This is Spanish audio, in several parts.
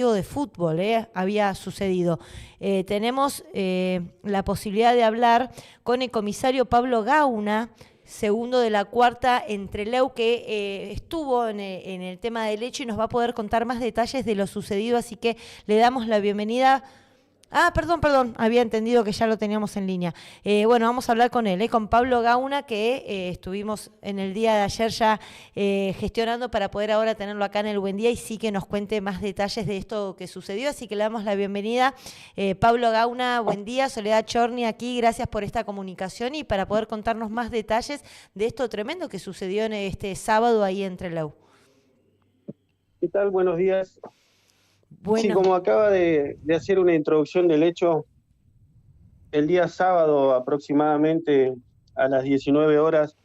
de fútbol había sucedido. Tenemos la posibilidad de hablar con el comisario Pablo Gauna, segundo de la cuarta Entreleu, que estuvo en el tema del hecho y nos va a poder contar más detalles de lo sucedido, así que le damos la bienvenida. Perdón, había entendido que ya lo teníamos en línea. Bueno, vamos a hablar con él, con Pablo Gauna, que estuvimos en el día de ayer ya gestionando para poder ahora tenerlo acá en el Buen Día y sí que nos cuente más detalles de esto que sucedió, así que le damos la bienvenida. Pablo Gauna, buen día, Soledad Chorni aquí, gracias por esta comunicación y para poder contarnos más detalles de esto tremendo que sucedió en este sábado ahí en Trelew. ¿Qué tal? Buenos días. Sí, Bueno. como acaba de hacer una introducción del hecho, el día sábado aproximadamente a las 19 horas,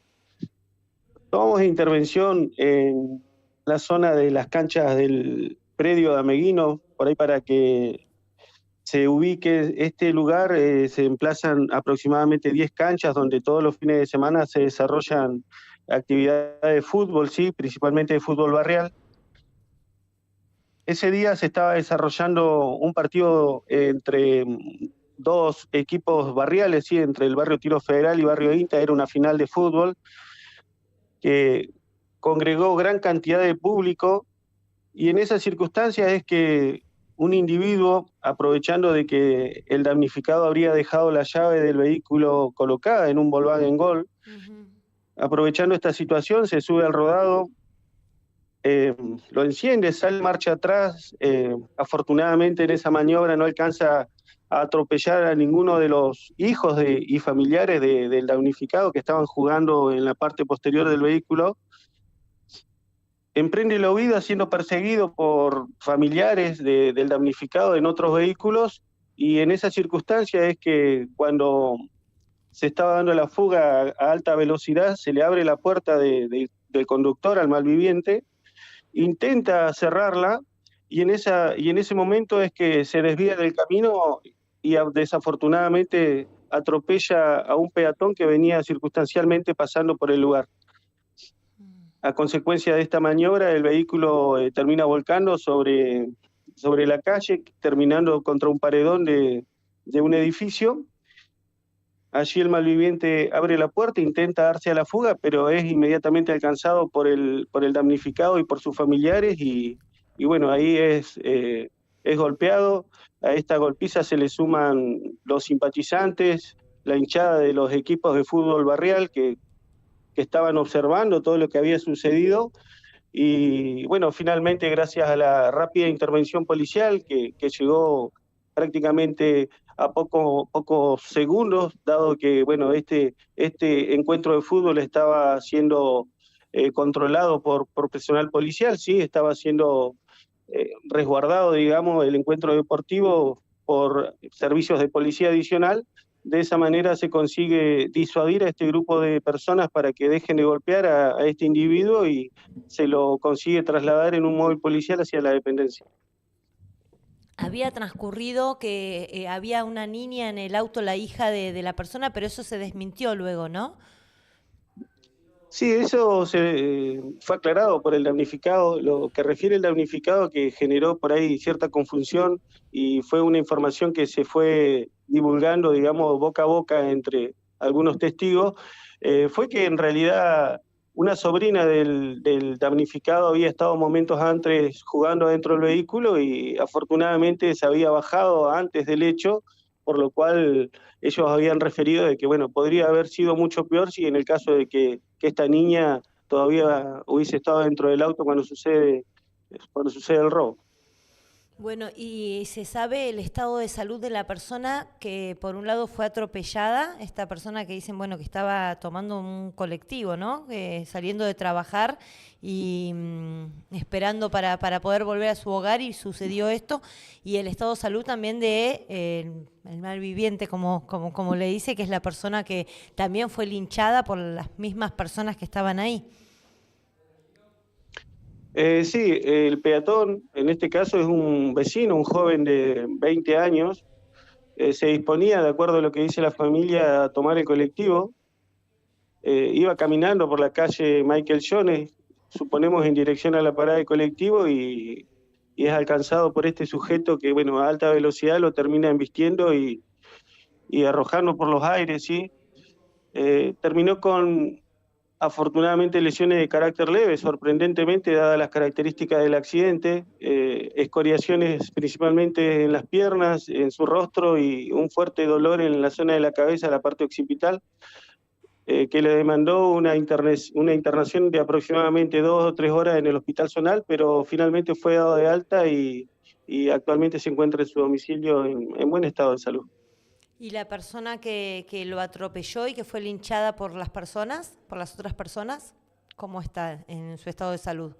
tomamos intervención en la zona de las canchas del predio de Ameguino, por ahí para que se ubique este lugar. Se emplazan aproximadamente 10 canchas donde todos los fines de semana se desarrollan actividades de fútbol, sí, principalmente de fútbol barrial. Ese día se estaba desarrollando un partido entre dos equipos barriales, sí, entre el barrio Tiro Federal y barrio INTA. Era una final de fútbol que congregó gran cantidad de público, y en esas circunstancias es que un individuo, aprovechando de que el damnificado habría dejado la llave del vehículo colocada en un Volkswagen Gol, aprovechando esta situación, se sube al rodado, lo enciende, sale marcha atrás. Afortunadamente en esa maniobra no alcanza a atropellar a ninguno de los hijos y familiares del damnificado que estaban jugando en la parte posterior del vehículo. Emprende la huida siendo perseguido por familiares del damnificado en otros vehículos, y en esa circunstancia es que cuando se estaba dando la fuga a alta velocidad, se le abre la puerta del conductor al malviviente, intenta cerrarla, y en ese momento es que se desvía del camino y desafortunadamente atropella a un peatón que venía circunstancialmente pasando por el lugar. A consecuencia de esta maniobra, el vehículo termina volcando sobre la calle, terminando contra un paredón de un edificio. Allí el malviviente abre la puerta, intenta darse a la fuga, pero es inmediatamente alcanzado por el damnificado y por sus familiares, y bueno, ahí es golpeado. A esta golpiza se le suman los simpatizantes, la hinchada de los equipos de fútbol barrial que estaban observando todo lo que había sucedido. Y bueno, finalmente, gracias a la rápida intervención policial que llegó prácticamente a pocos segundos, dado que bueno, este encuentro de fútbol estaba siendo controlado por personal policial, sí, estaba siendo resguardado, digamos, el encuentro deportivo por servicios de policía adicional. De esa manera se consigue disuadir a este grupo de personas para que dejen de golpear a este individuo, y se lo consigue trasladar en un móvil policial hacia la dependencia. Había transcurrido que había una niña en el auto, la hija de la persona, pero eso se desmintió luego, ¿no? Sí, eso fue aclarado por el damnificado. Lo que refiere el damnificado, que generó por ahí cierta confusión, y fue una información que se fue divulgando, digamos, boca a boca entre algunos testigos, fue que en realidad una sobrina del damnificado había estado momentos antes jugando dentro del vehículo, y afortunadamente se había bajado antes del hecho, por lo cual ellos habían referido de que bueno, podría haber sido mucho peor si en el caso de que esta niña todavía hubiese estado dentro del auto cuando sucede el robo. Bueno, ¿y se sabe el estado de salud de la persona que por un lado fue atropellada? Esta persona que dicen, bueno, que estaba tomando un colectivo, ¿no? Saliendo de trabajar y esperando para poder volver a su hogar, y sucedió esto. Y el estado de salud también de el malviviente, como le dice, que es la persona que también fue linchada por las mismas personas que estaban ahí. Sí, el peatón en este caso es un vecino, un joven de 20 años. Se disponía, de acuerdo a lo que dice la familia, a tomar el colectivo. Iba caminando por la calle Michael Jones, suponemos en dirección a la parada de colectivo, y es alcanzado por este sujeto que, bueno, a alta velocidad lo termina embistiendo y arrojando por los aires, ¿sí? Terminó con, afortunadamente, lesiones de carácter leve, sorprendentemente, dadas las características del accidente, escoriaciones principalmente en las piernas, en su rostro y un fuerte dolor en la zona de la cabeza, la parte occipital, que le demandó una internación de aproximadamente 2 o 3 horas en el Hospital Zonal, pero finalmente fue dado de alta y actualmente se encuentra en su domicilio en buen estado de salud. ¿Y la persona que lo atropelló y que fue linchada por las personas, por las otras personas, cómo está en su estado de salud?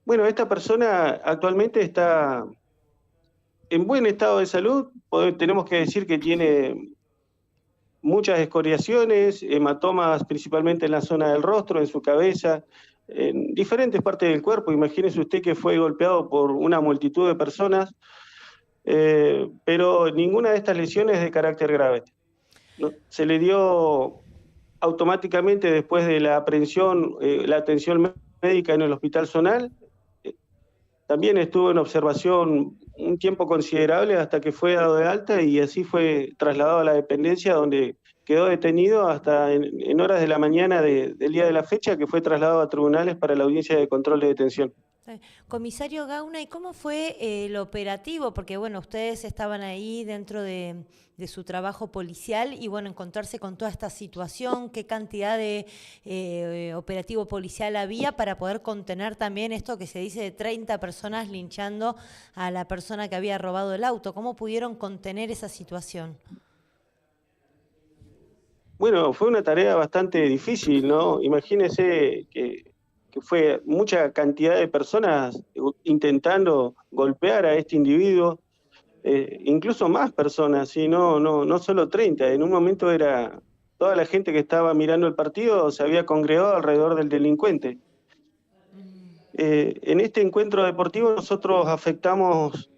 Bueno, esta persona actualmente está en buen estado de salud. Tenemos que decir que tiene muchas escoriaciones, hematomas principalmente en la zona del rostro, en su cabeza, en diferentes partes del cuerpo. Imagínese usted que fue golpeado por una multitud de personas, pero ninguna de estas lesiones es de carácter grave, ¿no? Se le dio automáticamente después de la aprehensión la atención médica en el Hospital Zonal. También estuvo en observación un tiempo considerable hasta que fue dado de alta y así fue trasladado a la dependencia, donde quedó detenido hasta en horas de la mañana del día de la fecha, que fue trasladado a tribunales para la audiencia de control de detención. Comisario Gauna, ¿y cómo fue el operativo? Porque, bueno, ustedes estaban ahí dentro de su trabajo policial y, bueno, encontrarse con toda esta situación, ¿qué cantidad de operativo policial había para poder contener también esto que se dice de 30 personas linchando a la persona que había robado el auto? ¿Cómo pudieron contener esa situación? Bueno, fue una tarea bastante difícil, ¿no? Imagínese que fue mucha cantidad de personas intentando golpear a este individuo, incluso más personas, ¿sí? No solo 30. En un momento era toda la gente que estaba mirando el partido se había congregado alrededor del delincuente. En este encuentro deportivo nosotros afectamos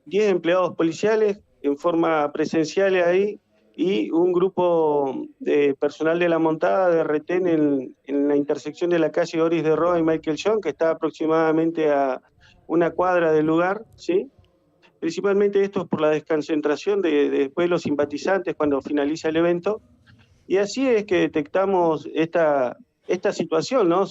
10 empleados policiales en forma presencial ahí y un grupo de personal de la montada de retén en la intersección de la calle Oris de Roa y Michael John, que está aproximadamente a una cuadra del lugar, ¿sí? Principalmente esto es por la desconcentración después de los simpatizantes cuando finaliza el evento, y así es que detectamos esta situación, ¿no?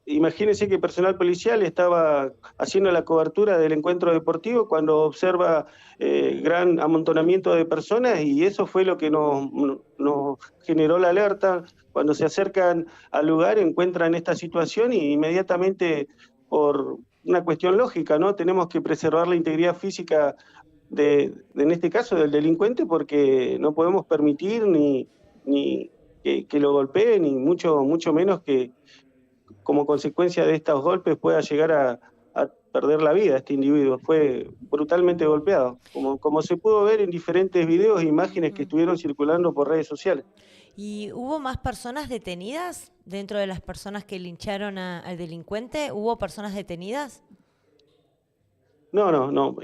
Imagínense que personal policial estaba haciendo la cobertura del encuentro deportivo cuando observa gran amontonamiento de personas y eso fue lo que nos generó la alerta. Cuando se acercan al lugar encuentran esta situación y inmediatamente, por una cuestión lógica, ¿no? Tenemos que preservar la integridad física en este caso del delincuente, porque no podemos permitir ni que lo golpeen, ni mucho menos que como consecuencia de estos golpes pueda llegar a perder la vida este individuo. Fue brutalmente golpeado, como se pudo ver en diferentes videos e imágenes que estuvieron circulando por redes sociales. ¿Y hubo más personas detenidas dentro de las personas que lincharon al delincuente? ¿Hubo personas detenidas? No.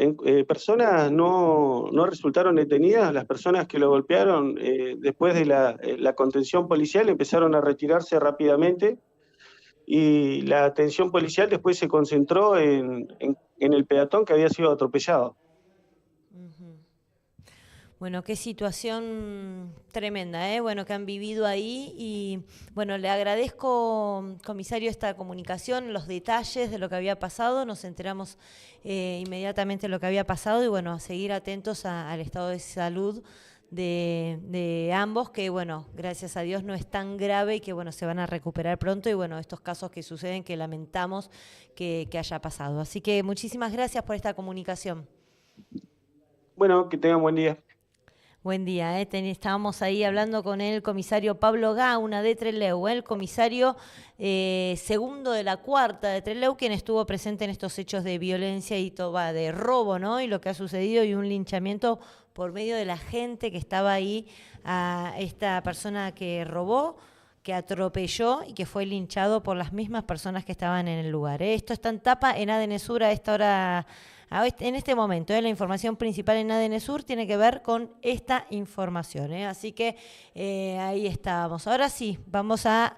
Personas no resultaron detenidas. Las personas que lo golpearon después de la contención policial empezaron a retirarse rápidamente. Y la atención policial después se concentró en el peatón que había sido atropellado. Bueno, qué situación tremenda, ¿eh? Bueno, que han vivido ahí y, bueno, le agradezco, comisario, esta comunicación, los detalles de lo que había pasado, nos enteramos inmediatamente de lo que había pasado y, bueno, a seguir atentos al estado de salud de ambos, que, bueno, gracias a Dios no es tan grave y que, bueno, se van a recuperar pronto y, bueno, estos casos que suceden que lamentamos que haya pasado. Así que muchísimas gracias por esta comunicación. Bueno, que tengan buen día. Buen día, estábamos ahí hablando con el comisario Pablo Gauna de Trelew, el comisario segundo de la cuarta de Trelew, quien estuvo presente en estos hechos de violencia y de robo, ¿no? Y lo que ha sucedido y un linchamiento por medio de la gente que estaba ahí a esta persona que robó, que atropelló y que fue linchado por las mismas personas que estaban en el lugar. Esto está en tapa en ADN Sur a esta hora. En este momento, la información principal en ADN Sur tiene que ver con esta información. Así que ahí estábamos. Ahora sí, vamos a...